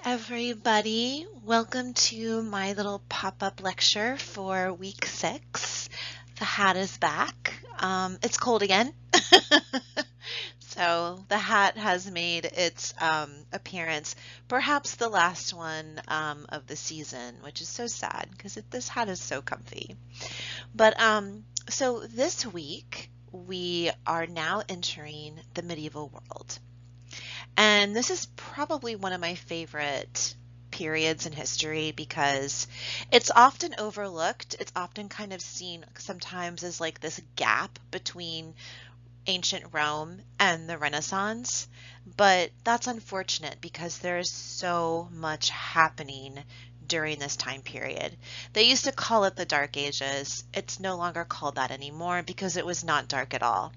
everybody. Welcome to my little pop-up lecture for week 6. The hat is back. It's cold again. So the hat has made its appearance, perhaps the last one of the season, which is so sad because this hat is so comfy. But so this week we are now entering the medieval world. And this is probably one of my favorite periods in history because it's often overlooked. It's often kind of seen sometimes as like this gap between ancient Rome and the Renaissance. But that's unfortunate because there is so much happening during this time period. They used to call it the Dark Ages. It's no longer called that anymore because it was not dark at all.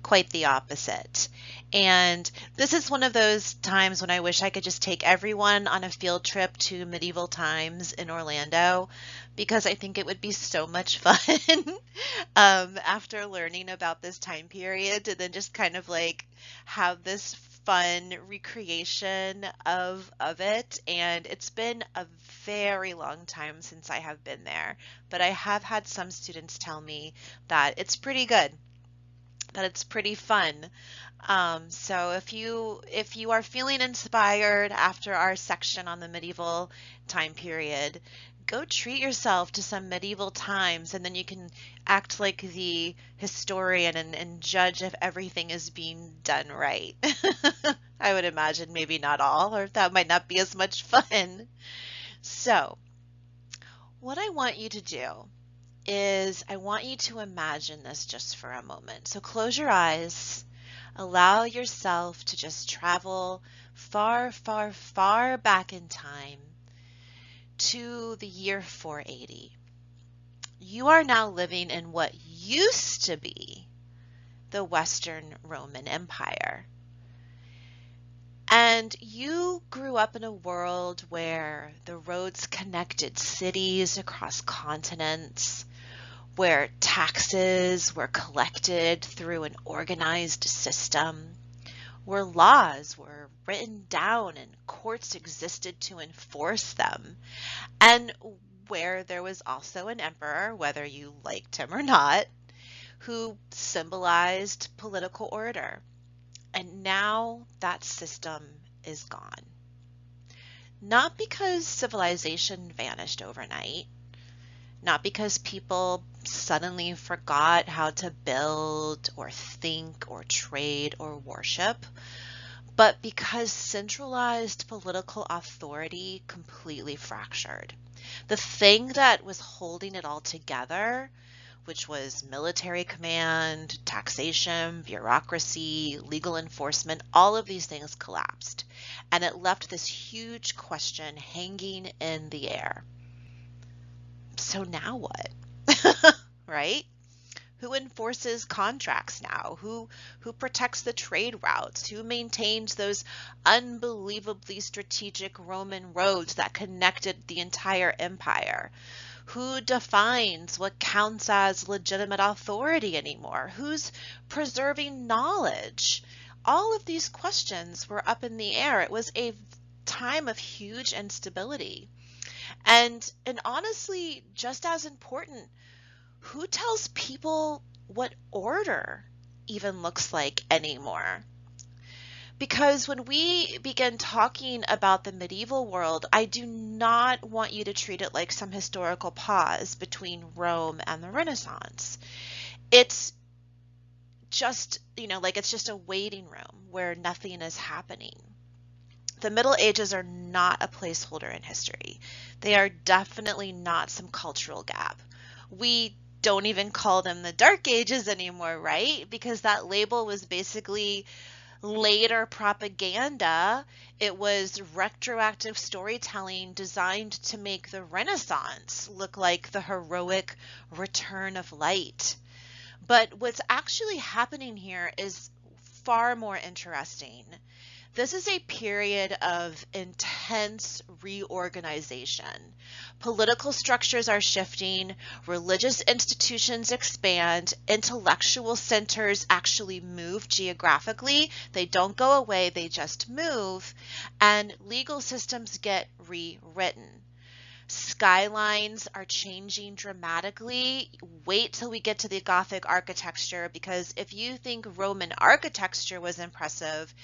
Quite the opposite. And this is one of those times when I wish I could just take everyone on a field trip to medieval times in Orlando because I think it would be so much fun after learning about this time period to then just kind of like have this fun recreation of it. And it's been a very long time since I have been there, but I have had some students tell me that it's pretty good, that it's pretty fun. So if you are feeling inspired after our section on the medieval time period, go treat yourself to some medieval times, and then you can act like the historian and judge if everything is being done right. I would imagine maybe not all, or that might not be as much fun. So what I want you to do is I want you to imagine this just for a moment. So close your eyes, allow yourself to just travel far, far, far back in time to the year 480. You are now living in what used to be the Western Roman Empire. And you grew up in a world where the roads connected cities across continents, where taxes were collected through an organized system, where laws were written down and courts existed to enforce them, and where there was also an emperor, whether you liked him or not, who symbolized political order. And now that system is gone. Not because civilization vanished overnight, not because people suddenly forgot how to build or think or trade or worship, but because centralized political authority completely fractured. The thing that was holding it all together, which was military command, taxation, bureaucracy, legal enforcement, all of these things collapsed. And it left this huge question hanging in the air. So now what? Right? Who enforces contracts now? Who protects the trade routes? Who maintains those unbelievably strategic Roman roads that connected the entire empire? Who defines what counts as legitimate authority anymore? Who's preserving knowledge? All of these questions were up in the air. It was a time of huge instability. And honestly, just as important, who tells people what order even looks like anymore? Because when we begin talking about the medieval world, I do not want you to treat it like some historical pause between Rome and the Renaissance. It's just, like it's just a waiting room where nothing is happening. The Middle Ages are not a placeholder in history. They are definitely not some cultural gap. We don't even call them the Dark Ages anymore, right? Because that label was basically later propaganda. It was retroactive storytelling designed to make the Renaissance look like the heroic return of light. But what's actually happening here is far more interesting. This is a period of intense reorganization, Political structures are shifting, religious institutions expand, intellectual centers actually move geographically. They don't go away, they just move, and legal systems get rewritten. Skylines are changing dramatically. Wait till we get to the Gothic architecture, because if you think Roman architecture was impressive,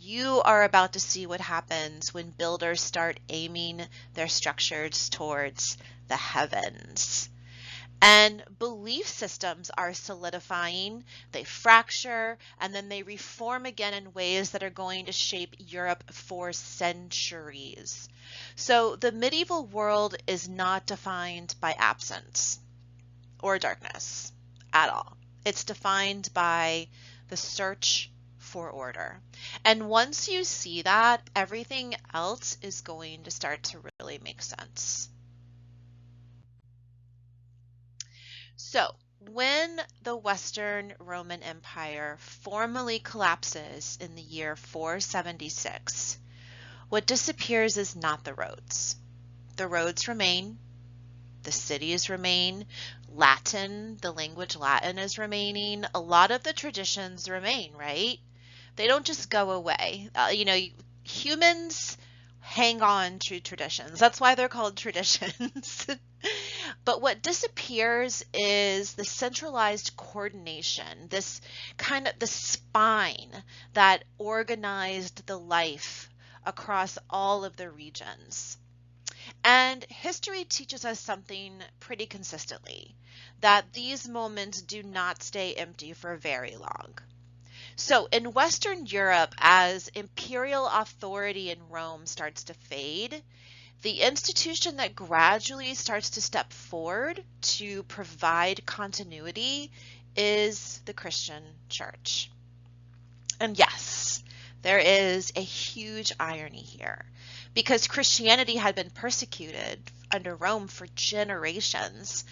you are about to see what happens when builders start aiming their structures towards the heavens. And belief systems are solidifying, they fracture, and then they reform again in ways that are going to shape Europe for centuries. So the medieval world is not defined by absence or darkness at all. It's defined by the search for order. And once you see that, everything else is going to start to really make sense. So, when the Western Roman Empire formally collapses in the year 476, what disappears is not the roads. The roads remain, the cities remain, Latin, the language Latin is remaining, a lot of the traditions remain, right? They don't just go away. Humans hang on to traditions. That's why they're called traditions. But what disappears is the centralized coordination, this kind of the spine that organized the life across all of the regions. And history teaches us something pretty consistently, that these moments do not stay empty for very long. So in Western Europe, as imperial authority in Rome starts to fade, the institution that gradually starts to step forward to provide continuity is the Christian church. And yes, there is a huge irony here, because Christianity had been persecuted under Rome for generations,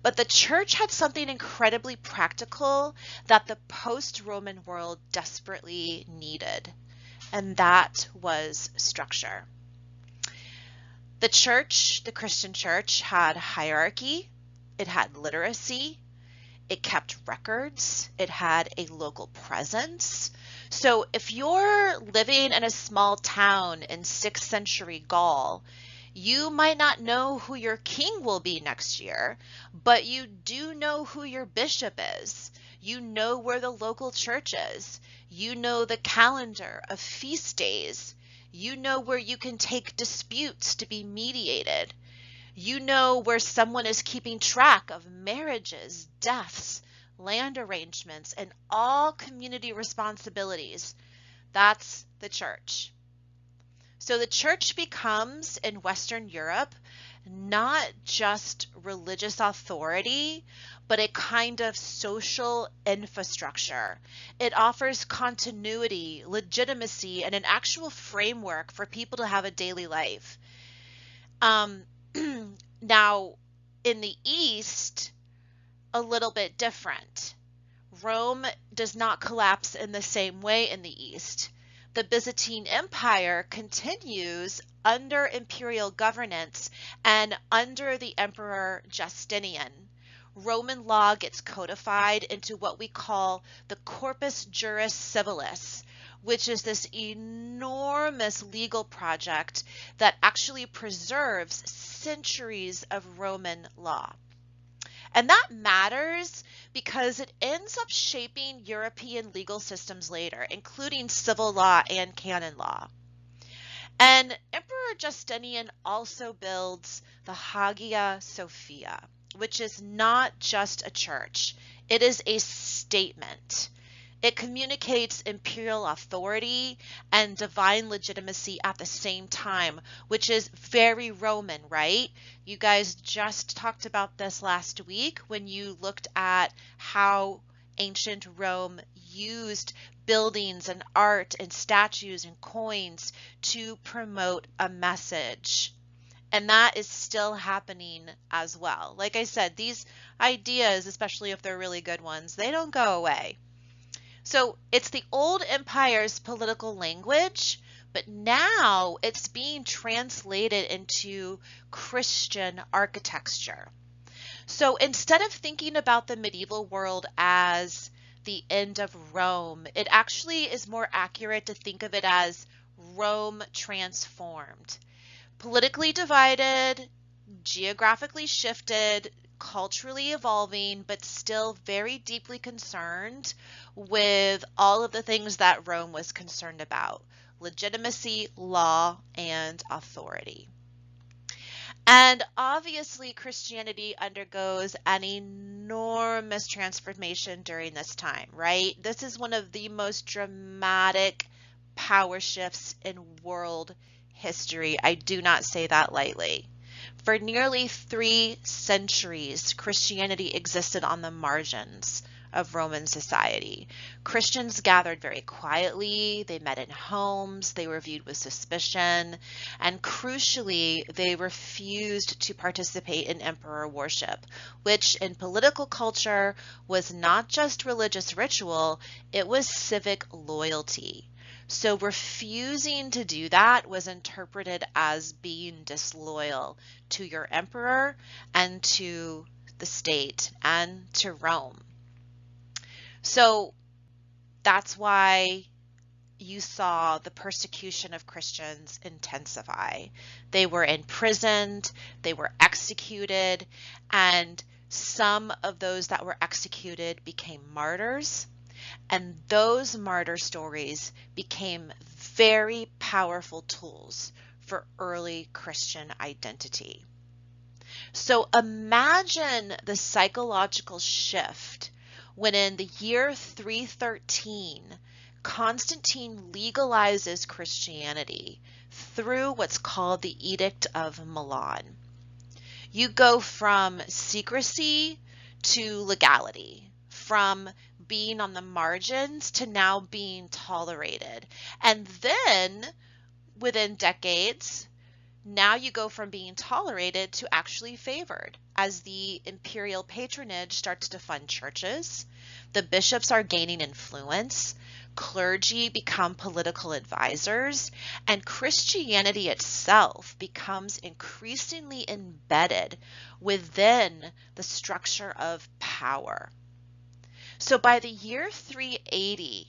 but the church had something incredibly practical that the post-Roman world desperately needed, and that was structure. The church, the Christian church, had hierarchy, it had literacy, it kept records, it had a local presence. So if you're living in a small town in 6th century Gaul, you might not know who your king will be next year, but you do know who your bishop is. You know where the local church is. You know the calendar of feast days. You know where you can take disputes to be mediated. You know where someone is keeping track of marriages, deaths, land arrangements, and all community responsibilities. That's the church. So the church becomes, in Western Europe, not just religious authority, but a kind of social infrastructure. It offers continuity, legitimacy, and an actual framework for people to have a daily life. Now, in the East, a little bit different. Rome does not collapse in the same way in the East. The Byzantine Empire continues under imperial governance and under the Emperor Justinian. Roman law gets codified into what we call the Corpus Juris Civilis, which is this enormous legal project that actually preserves centuries of Roman law. And that matters because it ends up shaping European legal systems later, including civil law and canon law. And Emperor Justinian also builds the Hagia Sophia, which is not just a church, it is a statement. It communicates imperial authority and divine legitimacy at the same time, which is very Roman, right? You guys just talked about this last week when you looked at how ancient Rome used buildings and art and statues and coins to promote a message. And that is still happening as well. Like I said, these ideas, especially if they're really good ones, they don't go away. So it's the old empire's political language, but now it's being translated into Christian architecture. So instead of thinking about the medieval world as the end of Rome, it actually is more accurate to think of it as Rome transformed. Politically divided, geographically shifted, culturally evolving, but still very deeply concerned with all of the things that Rome was concerned about: legitimacy, law, and authority. And obviously, Christianity undergoes an enormous transformation during this time, right? This is one of the most dramatic power shifts in world history. I do not say that lightly. For nearly 3 centuries, Christianity existed on the margins of Roman society. Christians gathered very quietly, they met in homes, they were viewed with suspicion, and crucially, they refused to participate in emperor worship, which in political culture was not just religious ritual, it was civic loyalty. So refusing to do that was interpreted as being disloyal to your emperor and to the state and to Rome. So that's why you saw the persecution of Christians intensify. They were imprisoned, they were executed, and some of those that were executed became martyrs. And those martyr stories became very powerful tools for early Christian identity. So imagine the psychological shift when in the year 313, Constantine legalizes Christianity through what's called the Edict of Milan. You go from secrecy to legality, from being on the margins to now being tolerated. And then within decades, now you go from being tolerated to actually favored as the imperial patronage starts to fund churches. The bishops are gaining influence. Clergy become political advisors, and Christianity itself becomes increasingly embedded within the structure of power. So by the year 380,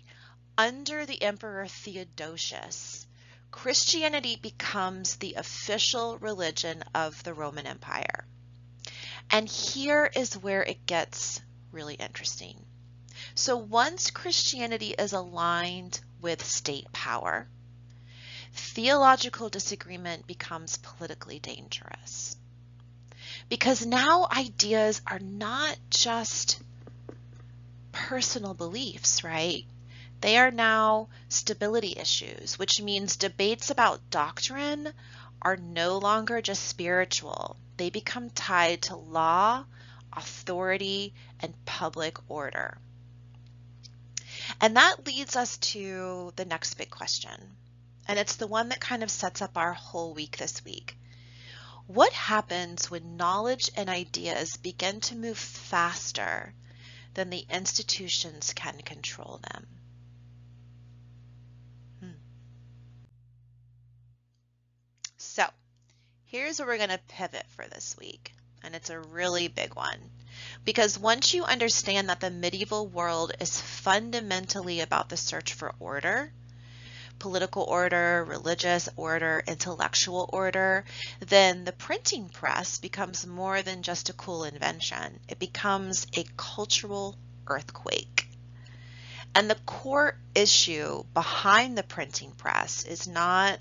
under the Emperor Theodosius, Christianity becomes the official religion of the Roman Empire. And here is where it gets really interesting. So once Christianity is aligned with state power, theological disagreement becomes politically dangerous. Because now ideas are not just personal beliefs, right? They are now stability issues, which means debates about doctrine are no longer just spiritual. They become tied to law, authority, and public order. And that leads us to the next big question. And it's the one that kind of sets up our whole week this week. What happens when knowledge and ideas begin to move faster than the institutions can control them? So here's where we're going to pivot for this week. And it's a really big one. Because once you understand that the medieval world is fundamentally about the search for order, political order, religious order, intellectual order, then the printing press becomes more than just a cool invention. It becomes a cultural earthquake. And the core issue behind the printing press is not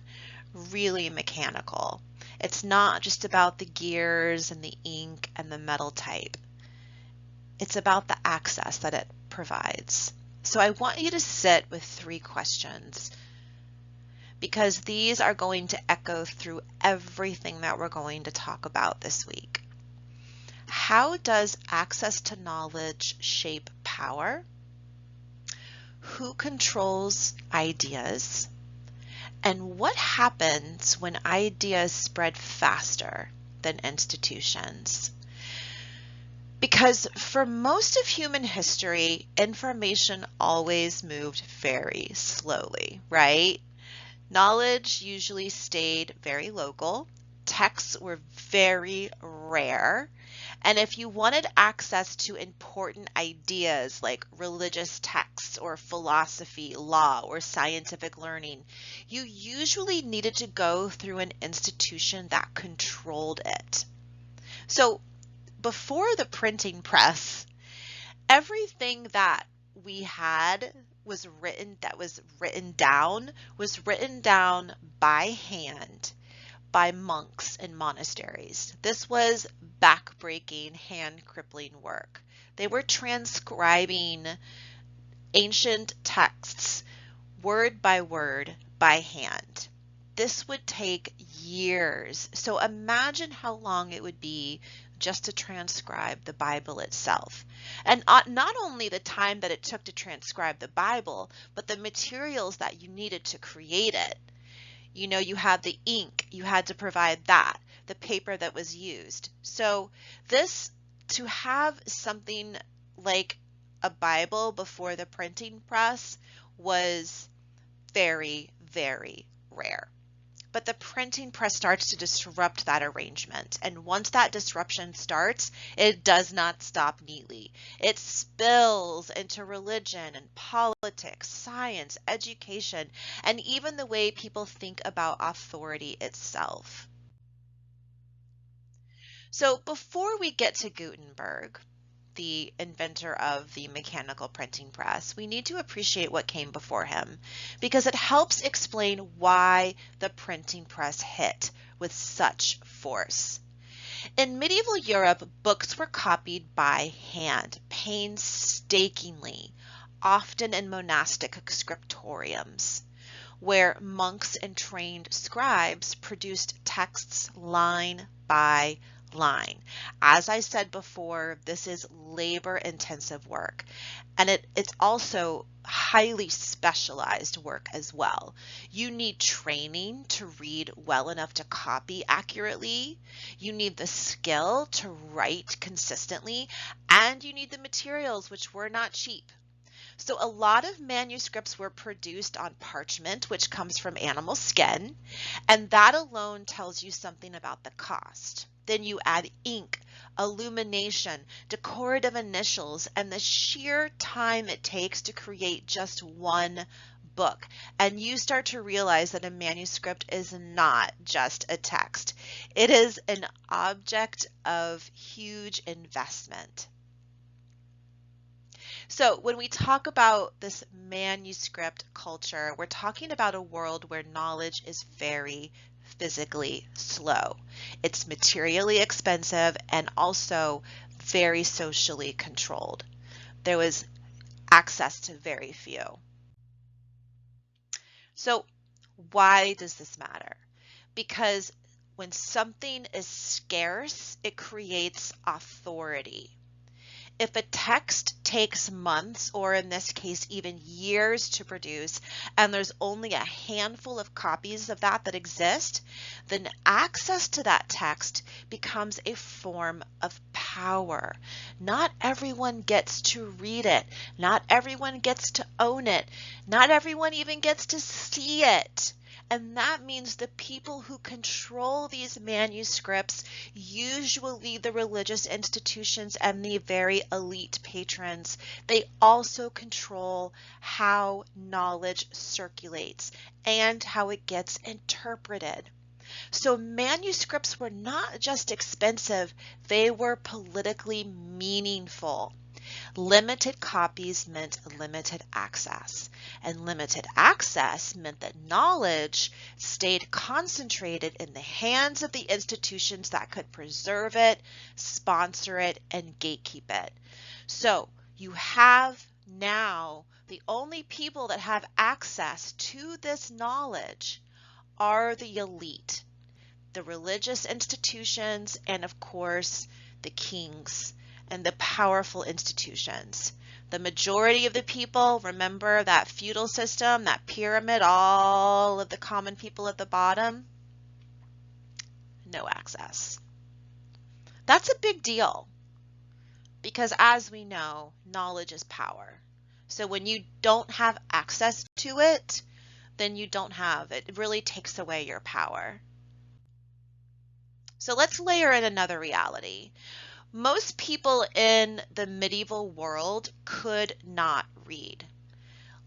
really mechanical. It's not just about the gears and the ink and the metal type. It's about the access that it provides. So I want you to sit with 3 questions, because these are going to echo through everything that we're going to talk about this week. How does access to knowledge shape power? Who controls ideas? And what happens when ideas spread faster than institutions? Because for most of human history, information always moved very slowly, right? Knowledge usually stayed very local. Texts were very rare. And if you wanted access to important ideas like religious texts or philosophy, law, or scientific learning, you usually needed to go through an institution that controlled it. So before the printing press, everything that we had was written down by hand by monks in monasteries. This was backbreaking, hand-crippling work. They were transcribing ancient texts word by hand. This would take years. So imagine how long it would be just to transcribe the Bible itself. And not only the time that it took to transcribe the Bible, but the materials that you needed to create it. You know, you had the ink, you had to provide that, the paper that was used. So to have something like a Bible before the printing press was very, very rare. But the printing press starts to disrupt that arrangement. And once that disruption starts, it does not stop neatly. It spills into religion and politics, science, education, and even the way people think about authority itself. So before we get to Gutenberg, the inventor of the mechanical printing press, we need to appreciate what came before him because it helps explain why the printing press hit with such force. In medieval Europe, books were copied by hand, painstakingly, often in monastic scriptoriums, where monks and trained scribes produced texts line by line. As I said before, this is labor-intensive work, and it's also highly specialized work as well. You need training to read well enough to copy accurately. You need the skill to write consistently, and you need the materials, which were not cheap. So a lot of manuscripts were produced on parchment, which comes from animal skin, and that alone tells you something about the cost. Then you add ink, illumination, decorative initials, and the sheer time it takes to create just one book. And you start to realize that a manuscript is not just a text. It is an object of huge investment. So when we talk about this manuscript culture, we're talking about a world where knowledge is very physically slow. It's materially expensive and also very socially controlled. There was access to very few. So why does this matter? Because when something is scarce, it creates authority. If a text takes months, or in this case, even years to produce, and there's only a handful of copies of that exist, then access to that text becomes a form of power. Not everyone gets to read it. Not everyone gets to own it. Not everyone even gets to see it. And that means the people who control these manuscripts, usually the religious institutions and the very elite patrons, they also control how knowledge circulates and how it gets interpreted. So manuscripts were not just expensive, they were politically meaningful. Limited copies meant limited access, and limited access meant that knowledge stayed concentrated in the hands of the institutions that could preserve it, sponsor it, and gatekeep it. So you have now the only people that have access to this knowledge are the elite, the religious institutions, and of course the kings and the powerful institutions. The majority of the people, remember that feudal system, that pyramid, all of the common people at the bottom, no access. That's a big deal because as we know, knowledge is power. So when you don't have access to it, then you don't have. It really takes away your power. So let's layer in another reality. Most people in the medieval world could not read.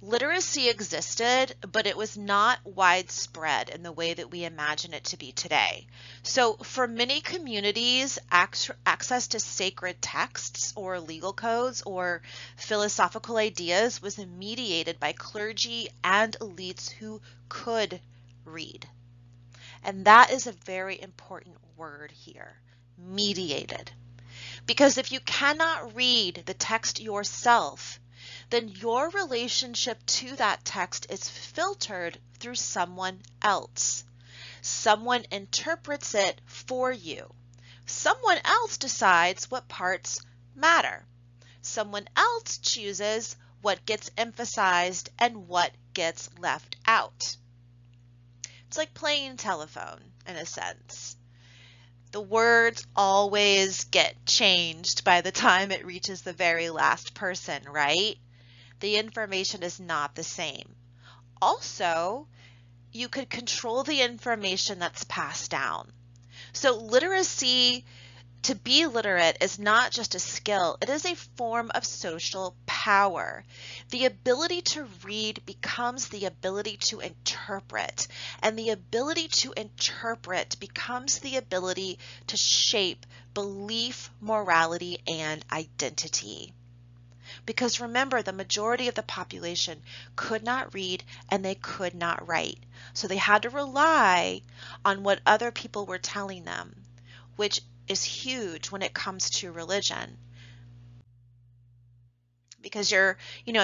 Literacy existed, but it was not widespread in the way that we imagine it to be today. So for many communities, access to sacred texts or legal codes or philosophical ideas was mediated by clergy and elites who could read. And that is a very important word here, mediated. Because if you cannot read the text yourself, then your relationship to that text is filtered through someone else. Someone interprets it for you. Someone else decides what parts matter. Someone else chooses what gets emphasized and what gets left out. It's like playing telephone in a sense. The words always get changed by the time it reaches the very last person, right? The information is not the same. Also, you could control the information that's passed down. So literacy, to be literate, is not just a skill, it is a form of social power. The ability to read becomes the ability to interpret, and the ability to interpret becomes the ability to shape belief, morality, and identity. Because remember, the majority of the population could not read and they could not write. So they had to rely on what other people were telling them, which is huge when it comes to religion. Because at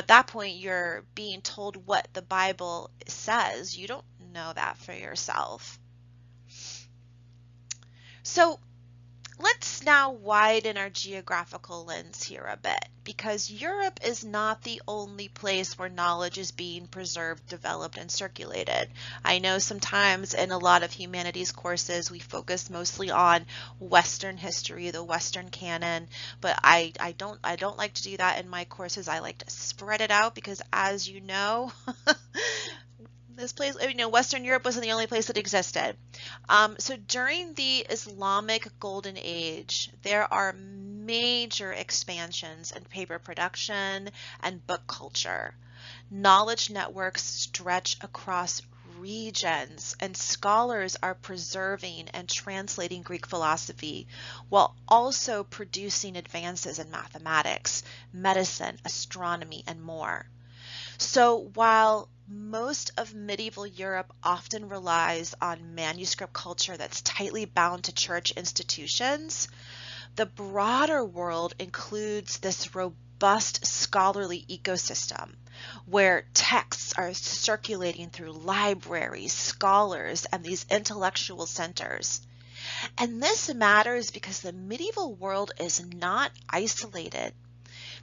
that point, you're being told what the Bible says. You don't know that for yourself. So let's now widen our geographical lens here a bit, because Europe is not the only place where knowledge is being preserved, developed, and circulated. I know sometimes in a lot of humanities courses we focus mostly on Western history, the Western canon, but I don't like to do that in my courses. I like to spread it out because, as you know, this place, Western Europe wasn't the only place that existed. So during the Islamic Golden Age, there are major expansions in paper production and book culture. Knowledge networks stretch across regions, and scholars are preserving and translating Greek philosophy while also producing advances in mathematics, medicine, astronomy, and more. So while most of medieval Europe often relies on manuscript culture that's tightly bound to church institutions, the broader world includes this robust scholarly ecosystem where texts are circulating through libraries, scholars, and these intellectual centers. And this matters because the medieval world is not isolated.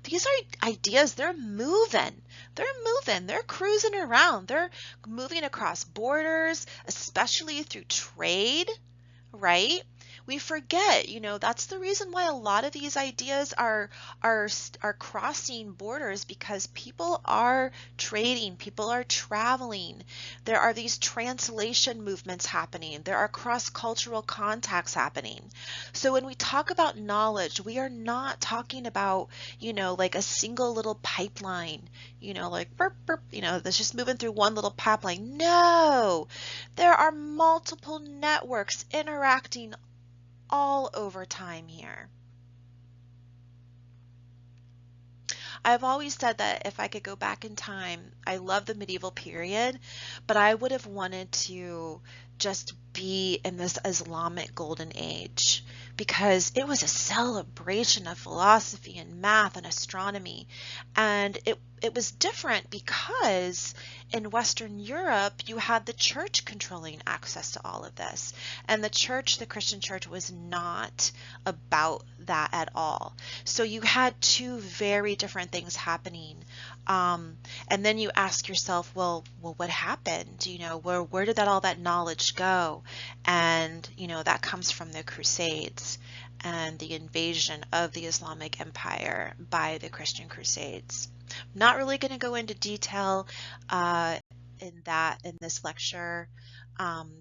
These are ideas, they're moving, they're cruising around, they're moving across borders, especially through trade, right? We forget, that's the reason why a lot of these ideas are crossing borders, because people are trading, people are traveling. There are these translation movements happening. There are cross-cultural contacts happening. So when we talk about knowledge, we are not talking about, like a single little pipeline, like burp, burp, that's just moving through one little pipeline. No, there are multiple networks interacting all over time here. I've always said that if I could go back in time, I love the medieval period, but I would have wanted to just be in this Islamic golden age, because it was a celebration of philosophy and math and astronomy. And it was different because in Western Europe, you had the church controlling access to all of this. And the Christian church, was not about that at all. So you had two very different things happening. And then you ask yourself, well, what happened? Where did all that knowledge go? And, that comes from the Crusades and the invasion of the Islamic Empire by the Christian Crusades. I'm not really going to go into detail in this lecture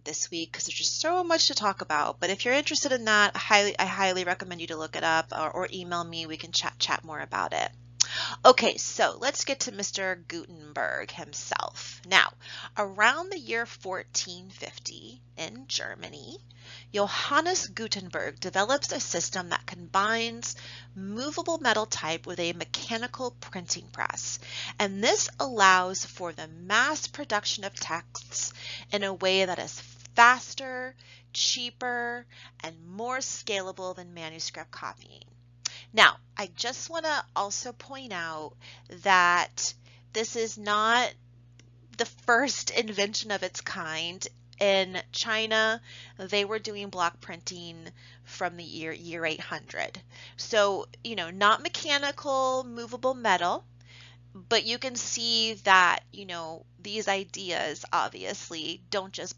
this week because there's just so much to talk about. But if you're interested in that, I highly recommend you to look it up or email me. We can chat more about it. Okay, so let's get to Mr. Gutenberg himself. Now, around the year 1450 in Germany, Johannes Gutenberg develops a system that combines movable metal type with a mechanical printing press. And this allows for the mass production of texts in a way that is faster, cheaper, and more scalable than manuscript copying. Now, I just want to also point out that this is not the first invention of its kind. In China, they were doing block printing from the year 800. So, not mechanical, movable metal, but you can see that, these ideas obviously don't just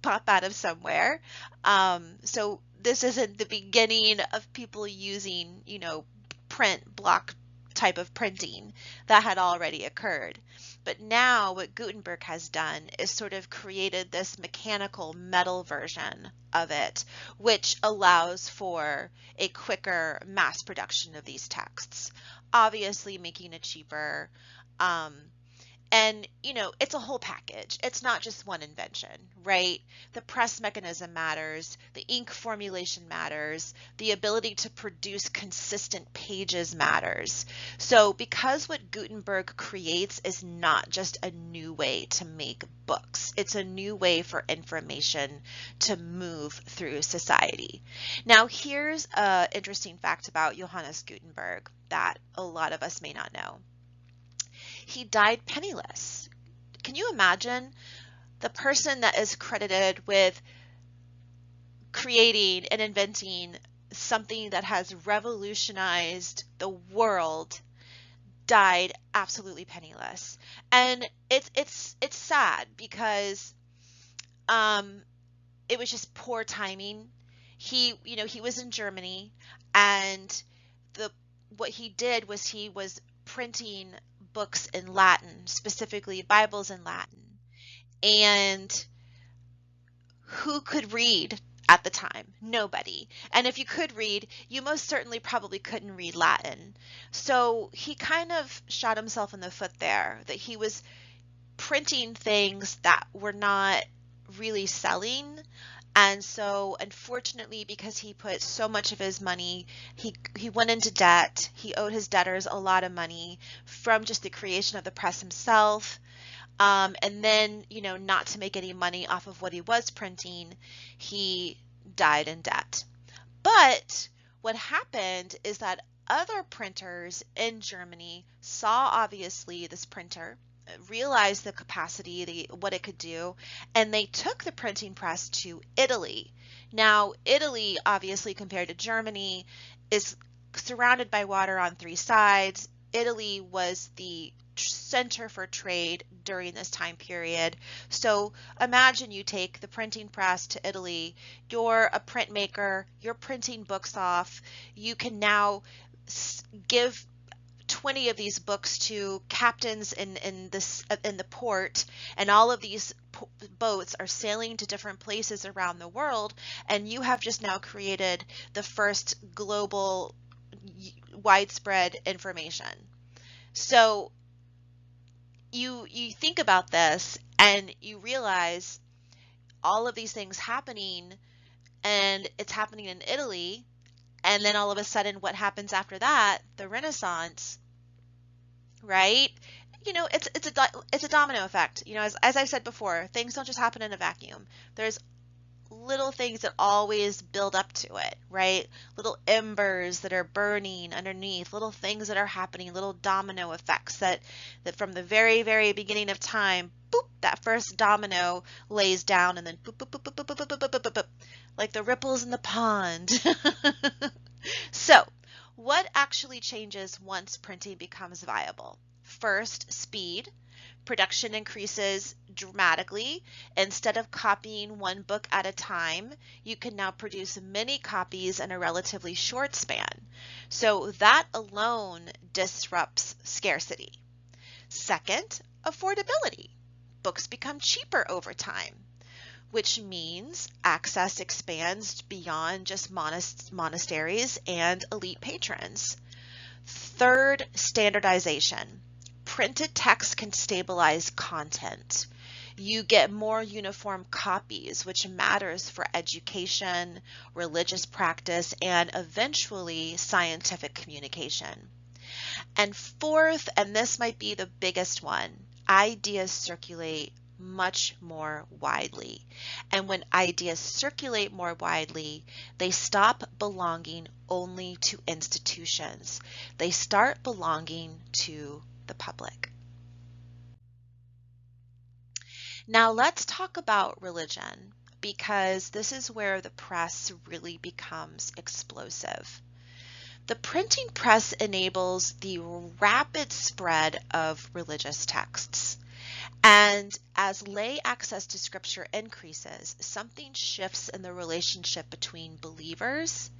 pop out of somewhere. So this isn't the beginning of people using, print block type of printing. That had already occurred. But now what Gutenberg has done is sort of created this mechanical metal version of it, which allows for a quicker mass production of these texts, obviously making it cheaper. And, it's a whole package. It's not just one invention, right? The press mechanism matters. The ink formulation matters. The ability to produce consistent pages matters. So because what Gutenberg creates is not just a new way to make books, it's a new way for information to move through society. Now, here's an interesting fact about Johannes Gutenberg that a lot of us may not know. He died penniless. Can you imagine the person that is credited with creating and inventing something that has revolutionized the world died absolutely penniless? And it's sad because it was just poor timing. He was in Germany, and what he did was he was printing books in Latin, specifically Bibles in Latin. And who could read at the time? Nobody. And if you could read, you most certainly probably couldn't read Latin. So he kind of shot himself in the foot there, that he was printing things that were not really selling. And so, unfortunately, because he put so much of his money, he went into debt. He owed his debtors a lot of money from just the creation of the press himself. And then, not to make any money off of what he was printing, he died in debt. But what happened is that other printers in Germany saw, obviously, this printer, realized the capacity, what it could do, and they took the printing press to Italy. Now, Italy, obviously, compared to Germany, is surrounded by water on three sides. Italy was the center for trade during this time period. So imagine you take the printing press to Italy, you're a printmaker, you're printing books off, you can now give 20 of these books to captains in the port, and all of these boats are sailing to different places around the world, and you have just now created the first global widespread information. So you think about this and you realize all of these things happening, and it's happening in Italy, and then all of a sudden what happens after that? The Renaissance, right? It's a domino effect. As I said before, things don't just happen in a vacuum. There's little things that always build up to it, right? Little embers that are burning underneath, little things that are happening, little domino effects that from the very, very beginning of time, boop, that first domino lays down, and then boop, boop, boop, boop, boop, boop, boop, boop, boop, boop, boop, like the ripples in the pond. So, what actually changes once printing becomes viable? First, speed. Production increases dramatically. Instead of copying one book at a time, you can now produce many copies in a relatively short span. So that alone disrupts scarcity. Second, affordability. books become cheaper over time, which means access expands beyond just monasteries and elite patrons. Third, standardization. Printed text can stabilize content. You get more uniform copies, which matters for education, religious practice, and eventually scientific communication. And fourth, and this might be the biggest one, ideas circulate much more widely. And when ideas circulate more widely, they stop belonging only to institutions. They start belonging to the public. Now let's talk about religion, because this is where the press really becomes explosive. The printing press enables the rapid spread of religious texts. And as lay access to scripture increases, something shifts in the relationship between believers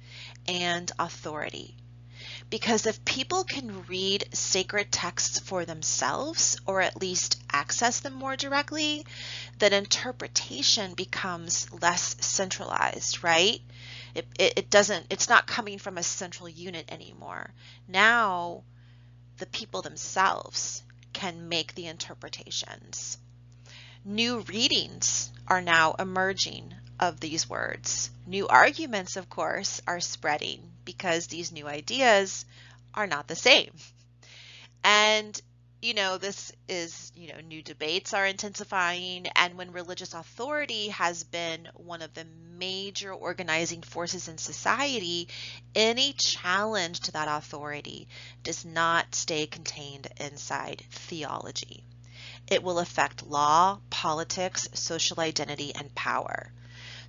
and authority. Because if people can read sacred texts for themselves, or at least access them more directly, then interpretation becomes less centralized, right? It's not coming from a central unit anymore. Now, the people themselves can make the interpretations. New readings are now emerging of these words. New arguments, of course, are spreading because these new ideas are not the same. And, this is, new debates are intensifying. And when religious authority has been one of the major organizing forces in society, any challenge to that authority does not stay contained inside theology. It will affect law, politics, social identity, and power.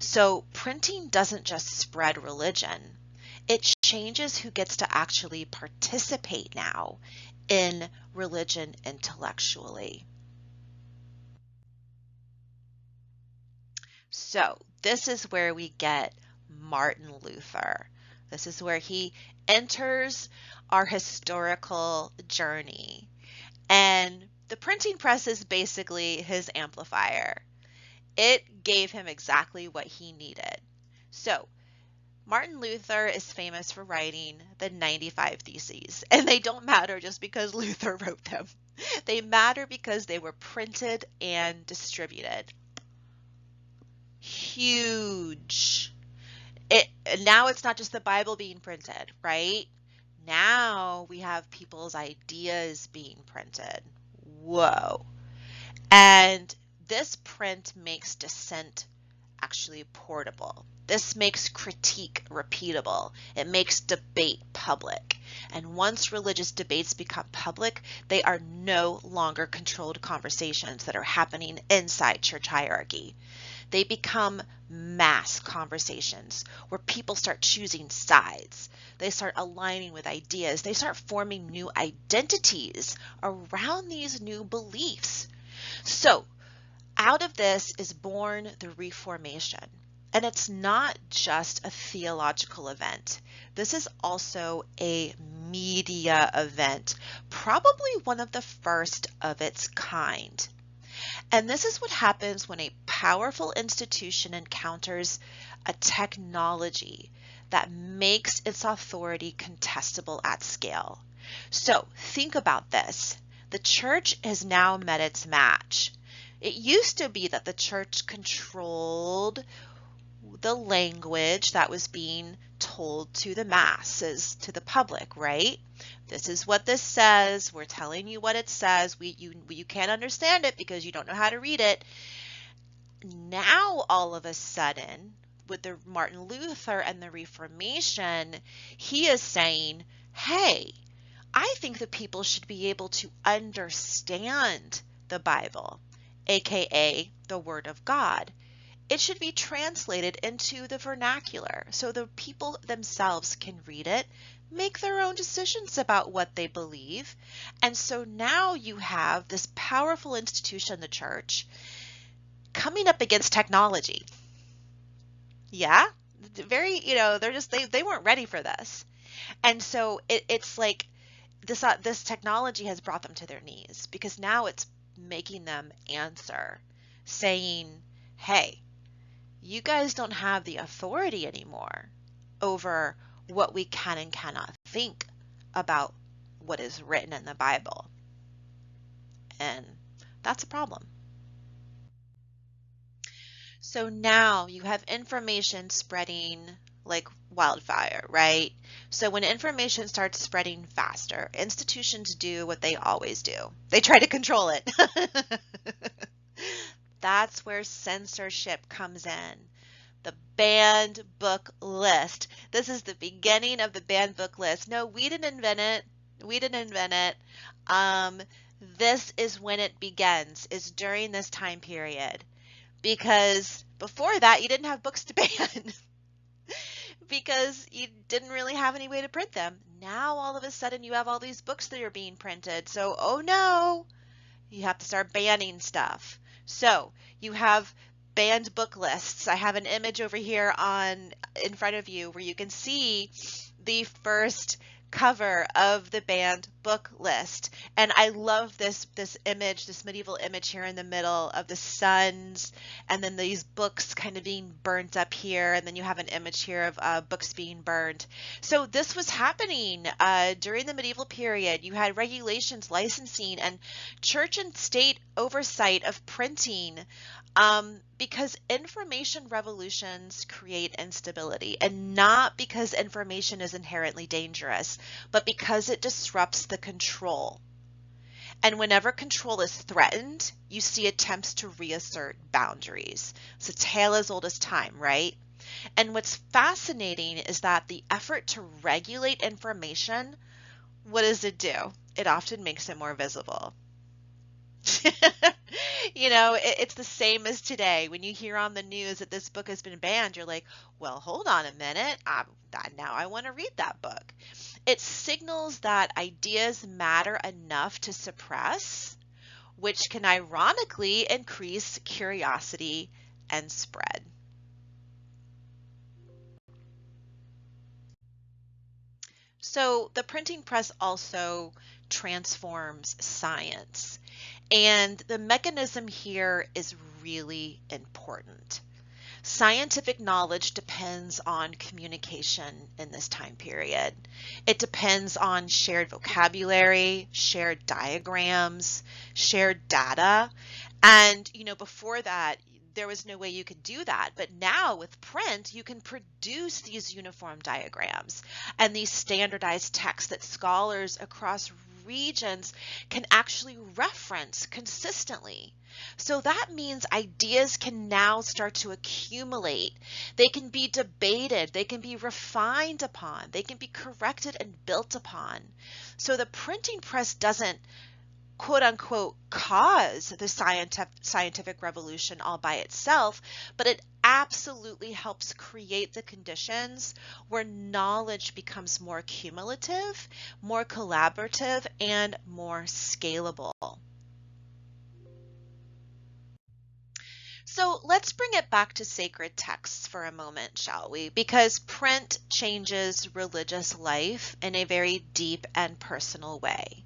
So printing doesn't just spread religion, it changes who gets to actually participate now in religion intellectually. So this is where we get Martin Luther. This is where he enters our historical journey. And the printing press is basically his amplifier. It gave him exactly what he needed. So Martin Luther is famous for writing the 95 Theses, and they don't matter just because Luther wrote them. They matter because they were printed and distributed. Huge. Now it's not just the Bible being printed, right? Now we have people's ideas being printed. Whoa. And this print makes dissent actually portable. This makes critique repeatable. It makes debate public. And once religious debates become public, they are no longer controlled conversations that are happening inside church hierarchy. They become mass conversations where people start choosing sides. They start aligning with ideas. They start forming new identities around these new beliefs. So, out of this is born the Reformation. And it's not just a theological event. This is also a media event, probably one of the first of its kind. And this is what happens when a powerful institution encounters a technology that makes its authority contestable at scale. So think about this. The church has now met its match. It used to be that the church controlled the language that was being told to the masses, to the public, right? This is what this says. We're telling you what it says. You can't understand it because you don't know how to read it. Now, all of a sudden, with the Martin Luther and the Reformation, he is saying, hey, I think that people should be able to understand the Bible, aka the Word of God. It should be translated into the vernacular so the people themselves can read it, make their own decisions about what they believe. And so now you have this powerful institution, the church, coming up against technology. Yeah, very, they weren't ready for this. And so it's like this technology has brought them to their knees because now it's making them answer, saying, hey, you guys don't have the authority anymore over what we can and cannot think about what is written in the Bible. And that's a problem. So now you have information spreading like wildfire, right? So when information starts spreading faster, institutions do what they always do. They try to control it. That's where censorship comes in. The banned book list. This is the beginning of the banned book list. No, we didn't invent it. We didn't invent it. This is when it begins, is during this time period. Because before that, you didn't have books to ban because you didn't really have any way to print them. Now, all of a sudden, you have all these books that are being printed. So, oh no, you have to start banning stuff. So, you have banned book lists. I have an image over here in front of you where you can see the first cover of the banned book list. And I love this image, this medieval image here in the middle of the suns, and then these books kind of being burnt up here, and then you have an image here of books being burned. So this was happening during the medieval period. You had regulations, licensing, and church and state oversight of printing, because information revolutions create instability, and not because information is inherently dangerous, but because it disrupts the control. And whenever control is threatened, you see attempts to reassert boundaries. It's a tale as old as time, right? And what's fascinating is that the effort to regulate information, what does it do? It often makes it more visible. You know, it's the same as today. When you hear on the news that this book has been banned, you're like, well, hold on a minute. Now I want to read that book. It signals that ideas matter enough to suppress, which can ironically increase curiosity and spread. So the printing press also transforms science. And the mechanism here is really important. Scientific knowledge depends on communication in this time period. It depends on shared vocabulary, shared diagrams, shared data. And, you know, before that, there was no way you could do that. But now with print, you can produce these uniform diagrams and these standardized texts that scholars across regions can actually reference consistently. So that means ideas can now start to accumulate. They can be debated, they can be refined upon, they can be corrected and built upon. So the printing press doesn't quote unquote cause the scientific revolution all by itself, but it absolutely helps create the conditions where knowledge becomes more cumulative, more collaborative, and more scalable. So let's bring it back to sacred texts for a moment, shall we? Because print changes religious life in a very deep and personal way.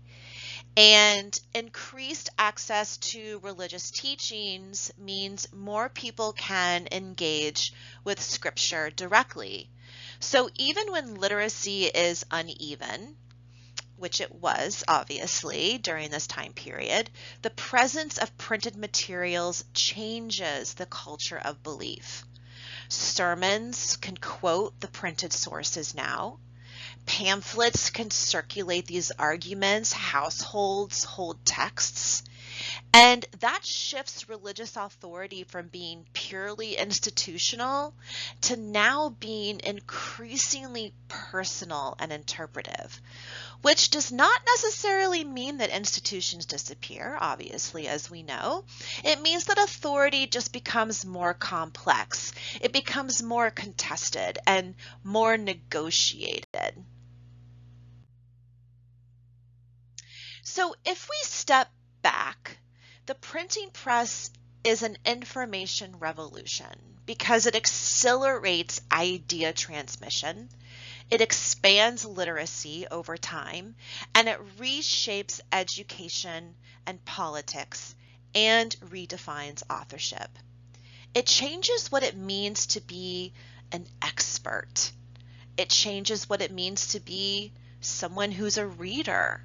And increased access to religious teachings means more people can engage with scripture directly. So even when literacy is uneven, which it was obviously during this time period, the presence of printed materials changes the culture of belief. Sermons can quote the printed sources now. Pamphlets can circulate these arguments, households hold texts, and that shifts religious authority from being purely institutional to now being increasingly personal and interpretive, which does not necessarily mean that institutions disappear, obviously, as we know. It means that authority just becomes more complex. It becomes more contested and more negotiated. So if we step back, the printing press is an information revolution because it accelerates idea transmission, It expands literacy over time, and it reshapes education and politics and redefines authorship. It changes what it means to be an expert. It changes what it means to be someone who's a reader.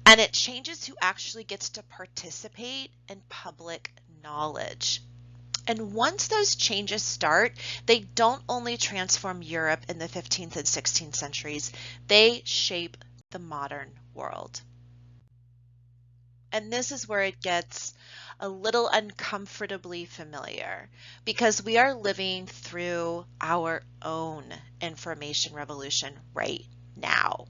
And it changes who actually gets to participate in public knowledge. And once those changes start, they don't only transform Europe in the 15th and 16th centuries, they shape the modern world. And this is where it gets a little uncomfortably familiar because we are living through our own information revolution right now.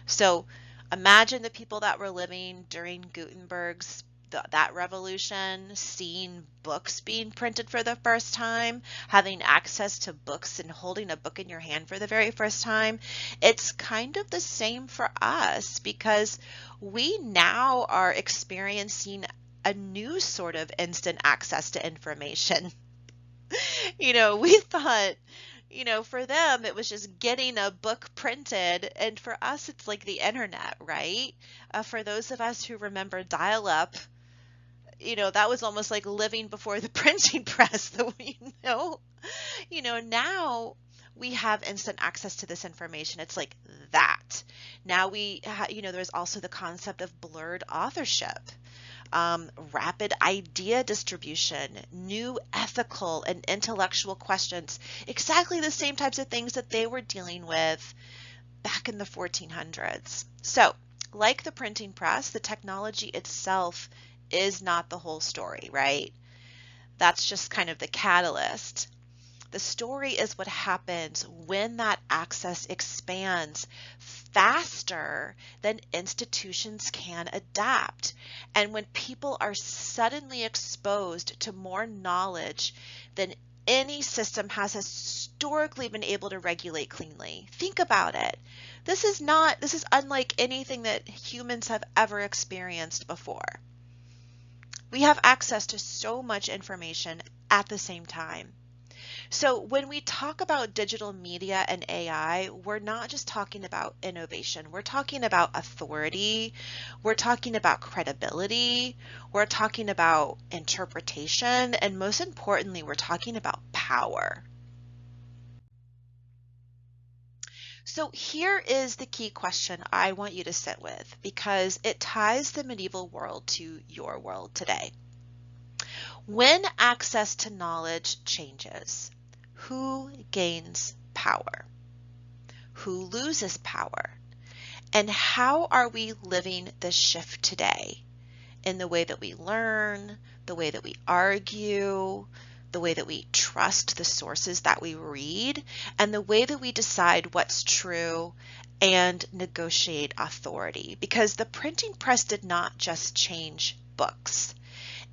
So imagine the people that were living during Gutenberg's that revolution, seeing books being printed for the first time, having access to books and holding a book in your hand for the very first time. It's kind of the same for us because we now are experiencing a new sort of instant access to information. We thought, for them, it was just getting a book printed. And for us, it's like the internet, right? For those of us who remember dial-up, that was almost like living before the printing press now we have instant access to this information. It's like that. Now there's also the concept of blurred authorship. Rapid idea distribution, new ethical and intellectual questions, exactly the same types of things that they were dealing with back in the 1400s. So, like the printing press, the technology itself is not the whole story, right? That's just kind of the catalyst. The story is what happens when that access expands faster than institutions can adapt, and when people are suddenly exposed to more knowledge than any system has historically been able to regulate cleanly. Think about it. This is unlike anything that humans have ever experienced before. We have access to so much information at the same time. So when we talk about digital media and AI, we're not just talking about innovation. We're talking about authority. We're talking about credibility. We're talking about interpretation. And most importantly, we're talking about power. So here is the key question I want you to sit with because it ties the medieval world to your world today. When access to knowledge changes, who gains power? Who loses power? And how are we living this shift today in the way that we learn, the way that we argue, the way that we trust the sources that we read, and the way that we decide what's true and negotiate authority? Because the printing press did not just change books.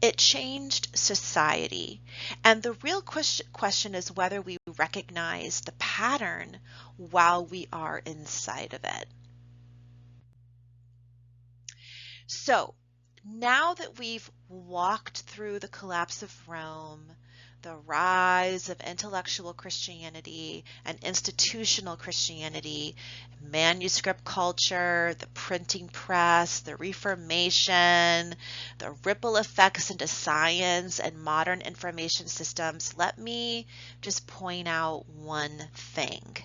It changed society. And the real question is whether we recognize the pattern while we are inside of it. So now that we've walked through the collapse of Rome, the rise of intellectual Christianity and institutional Christianity, manuscript culture, the printing press, the Reformation, the ripple effects into science and modern information systems, let me just point out one thing.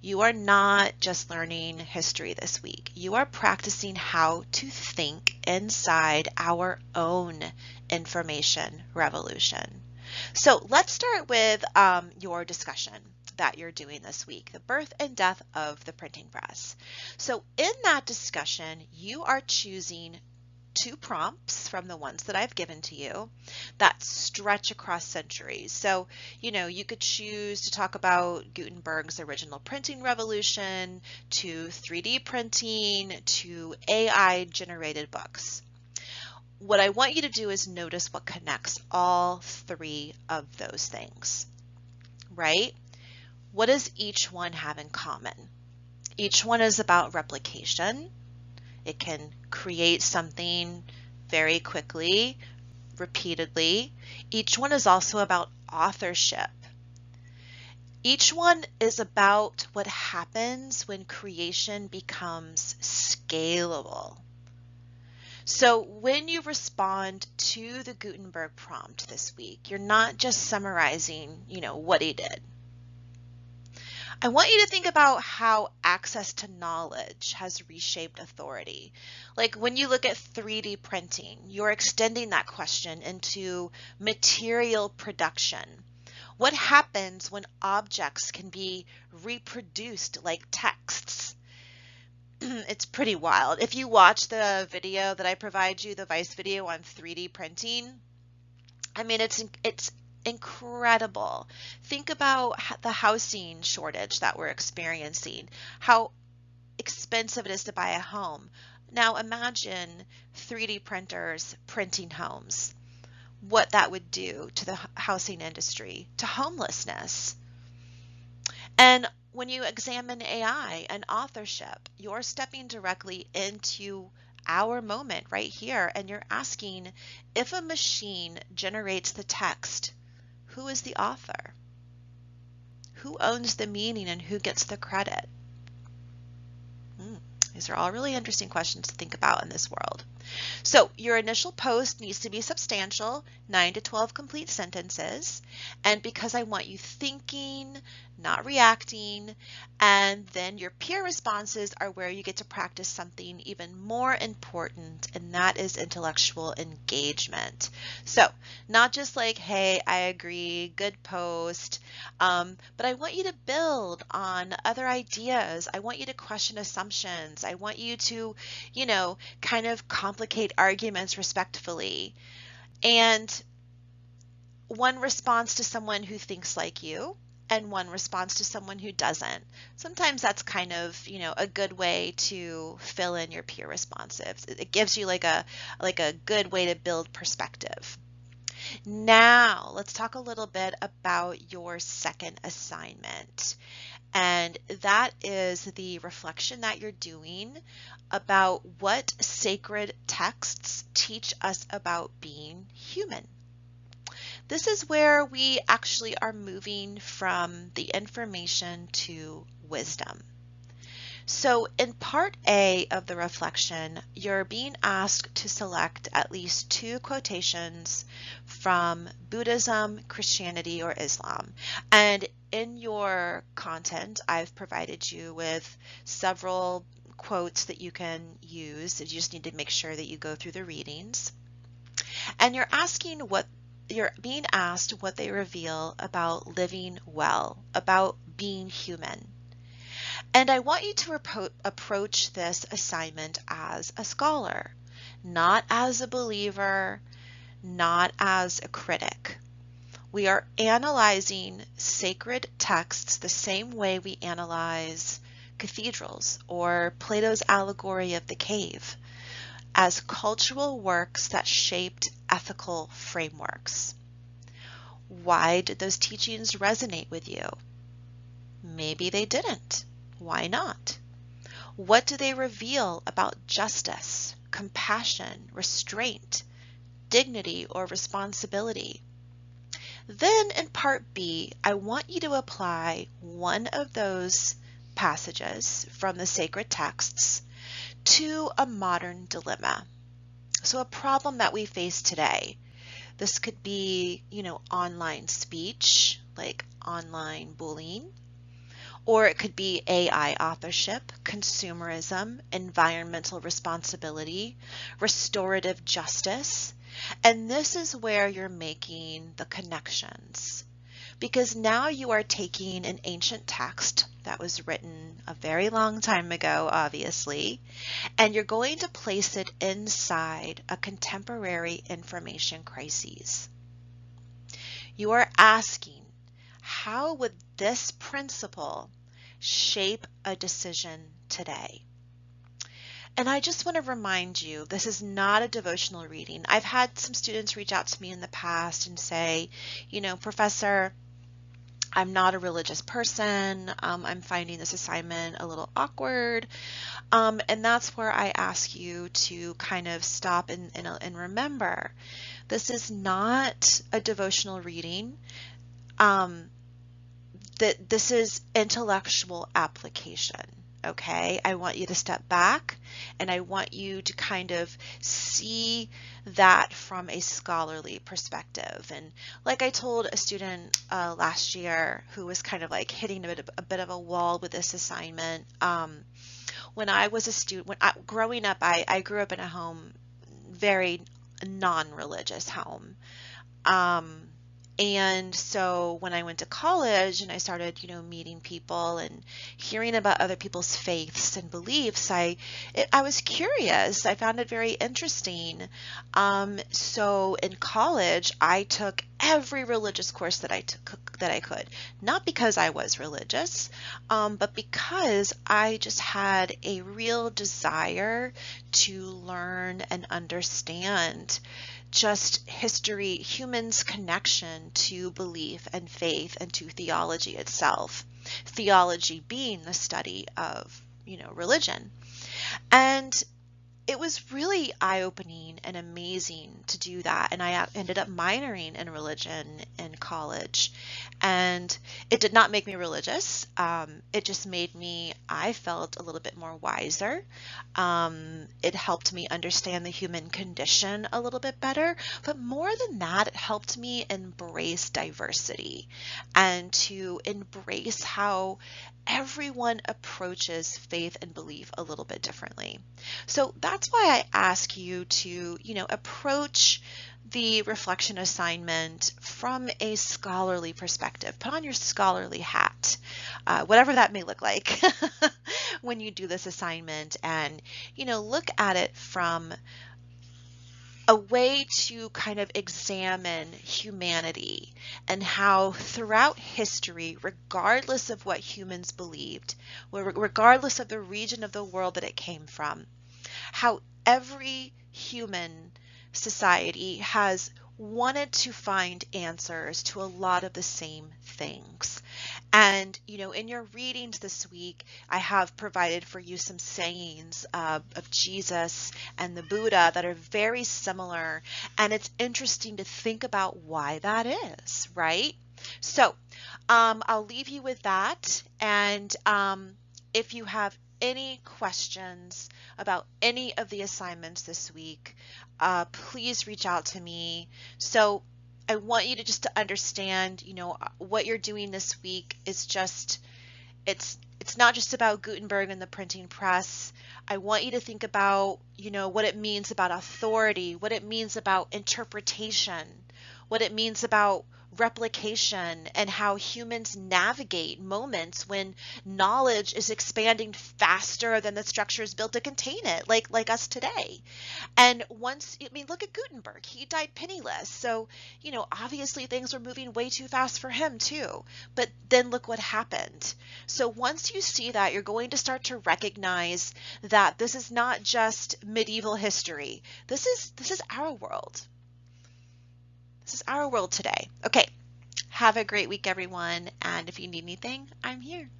You are not just learning history this week. You are practicing how to think inside our own information revolution. So let's start with your discussion that you're doing this week, the birth and death of the printing press. So in that discussion, you are choosing 2 prompts from the ones that I've given to you that stretch across centuries. So, you could choose to talk about Gutenberg's original printing revolution, to 3D printing, to AI generated books. What I want you to do is notice what connects all 3 of those things, right? What does each one have in common? Each one is about replication. It can create something very quickly, repeatedly. Each one is also about authorship. Each one is about what happens when creation becomes scalable. So when you respond to the Gutenberg prompt this week, you're not just summarizing, what he did. I want you to think about how access to knowledge has reshaped authority. Like when you look at 3D printing, you're extending that question into material production. What happens when objects can be reproduced like texts? It's pretty wild. If you watch the video that I provide you, the Vice video on 3D printing, I mean, it's incredible. Think about the housing shortage that we're experiencing, how expensive it is to buy a home. Now imagine 3D printers printing homes, what that would do to the housing industry, to homelessness. And when you examine AI and authorship, you're stepping directly into our moment right here, and you're asking, if a machine generates the text, who is the author? Who owns the meaning and who gets the credit? These are all really interesting questions to think about in this world. So your initial post needs to be substantial, 9 to 12 complete sentences. And because I want you thinking, not reacting, and then your peer responses are where you get to practice something even more important, and that is intellectual engagement. So not just like, hey, I agree, good post, but I want you to build on other ideas. I want you to question assumptions. I want you to, kind of complicate arguments respectfully. And one response to someone who thinks like you and one response to someone who doesn't. Sometimes that's kind of, a good way to fill in your peer responsives. It gives you like a good way to build perspective. Now, let's talk a little bit about your second assignment. And that is the reflection that you're doing about what sacred texts teach us about being human. This is where we actually are moving from the information to wisdom. So in part A of the reflection, you're being asked to select at least 2 quotations from Buddhism, Christianity, or Islam. And in your content, I've provided you with several quotes that you can use. You just need to make sure that you go through the readings. And you're being asked what they reveal about living well, about being human. And I want you to approach this assignment as a scholar, not as a believer, not as a critic. We are analyzing sacred texts the same way we analyze cathedrals or Plato's allegory of the cave, as cultural works that shaped ethical frameworks. Why did those teachings resonate with you? Maybe they didn't. Why not? What do they reveal about justice, compassion, restraint, dignity, or responsibility? Then in part B, I want you to apply one of those passages from the sacred texts to a modern dilemma. So a problem that we face today. This could be, online speech, like online bullying. Or it could be AI authorship, consumerism, environmental responsibility, restorative justice. And this is where you're making the connections. Because now you are taking an ancient text that was written a very long time ago, obviously, and you're going to place it inside a contemporary information crisis. You are asking, how would this principle shape a decision today? And I just want to remind you, this is not a devotional reading. I've had some students reach out to me in the past and say, Professor, I'm not a religious person. I'm finding this assignment a little awkward. And that's where I ask you to kind of stop and remember, this is not a devotional reading. that this is intellectual application. Okay, I want you to step back and I want you to kind of see that from a scholarly perspective. And like I told a student last year who was kind of like hitting a bit of a wall with this assignment, when I was a student, growing up, I grew up in a home, very non-religious home. And so when I went to college and I started, meeting people and hearing about other people's faiths and beliefs, I was curious. I found it very interesting. So in college, I took every religious course that I could, not because I was religious, but because I just had a real desire to learn and understand just history, humans' connection to belief and faith and to theology itself. Theology being the study of, religion. And it was really eye-opening and amazing to do that. And I ended up minoring in religion in college. And it did not make me religious. It just made me, I felt a little bit more wiser. It helped me understand the human condition a little bit better. But more than that, it helped me embrace diversity and to embrace how everyone approaches faith and belief a little bit differently. So that's why I ask you to, approach the reflection assignment from a scholarly perspective. Put on your scholarly hat, whatever that may look like when you do this assignment, and, look at it from a way to kind of examine humanity and how throughout history, regardless of what humans believed, regardless of the region of the world that it came from, how every human society has wanted to find answers to a lot of the same things. And, in your readings this week, I have provided for you some sayings of Jesus and the Buddha that are very similar. And it's interesting to think about why that is, right? So I'll leave you with that. And if you have any questions about any of the assignments this week, please reach out to me. So I want you to just to understand, what you're doing this week is just, it's not just about Gutenberg and the printing press. I want you to think about, what it means about authority, what it means about interpretation, what it means about replication, and how humans navigate moments when knowledge is expanding faster than the structure is built to contain it, like us today. And look at Gutenberg. He died penniless. So, obviously things were moving way too fast for him too. But then look what happened. So once you see that, you're going to start to recognize that this is not just medieval history. This is our world. This is our world today. Okay, have a great week, everyone. And if you need anything, I'm here.